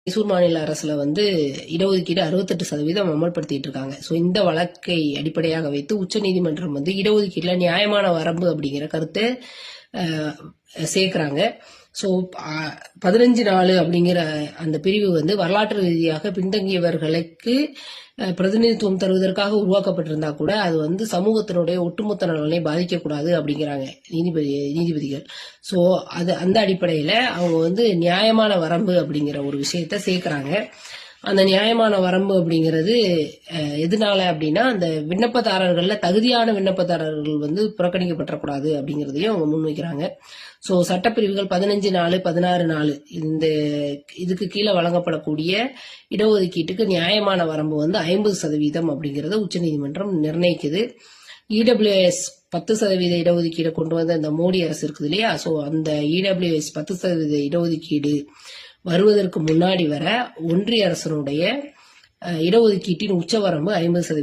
மைசூர் மாநில அரசுல இடஒதுக்கீடு 68% அமல்படுத்திட்டு இருக்காங்க. ஸோ இந்த வழக்கை அடிப்படையாக வைத்து உச்சநீதிமன்றம் இடஒதுக்கீடுல நியாயமான வரம்பு அப்படிங்கிற கருத்தை சேர்க்கிறாங்க. ஸோ 15 நாள் அப்படிங்கிற அந்த பிரிவு வரலாற்று ரீதியாக பின்தங்கியவர்களுக்கு பிரதிநிதித்துவம் தருவதற்காக உருவாக்கப்பட்டிருந்தா கூட அது சமூகத்தினுடைய ஒட்டுமொத்த நலனை பாதிக்கக்கூடாது அப்படிங்கிறாங்க நீதிபதிகள். ஸோ அந்த அடிப்படையில அவங்க நியாயமான வரம்பு அப்படிங்கிற ஒரு விஷயத்த சேர்க்கிறாங்க. அந்த நியாயமான வரம்பு அப்படிங்கிறது எதனால அப்படின்னா, அந்த விண்ணப்பதாரர்கள்ல தகுதியான விண்ணப்பதாரர்கள் புறக்கணிக்கப்படக்கூடாது அப்படிங்கிறதையும் அவங்க முன்வைக்கிறாங்க. ஸோ சட்டப்பிரிவுகள் 15 நாள் 16 நாள் இந்த இதுக்கு கீழே வழங்கப்படக்கூடிய இடஒதுக்கீட்டுக்கு நியாயமான வரம்பு 50% அப்படிங்கறத உச்சநீதிமன்றம் நிர்ணயிக்குது. இடபிள்யூஎஸ் 10% இடஒதுக்கீடு கொண்டு வந்த இந்த மோடி அரசு இருக்குது இல்லையா, ஸோ அந்த இடபிள்யூஎஸ் 10% இடஒதுக்கீடு வருவதற்கு முன்னாடி வர ஒன்றிய அரசனுடைய இடஒதுக்கீட்டின் உச்சவரம்பு 50%.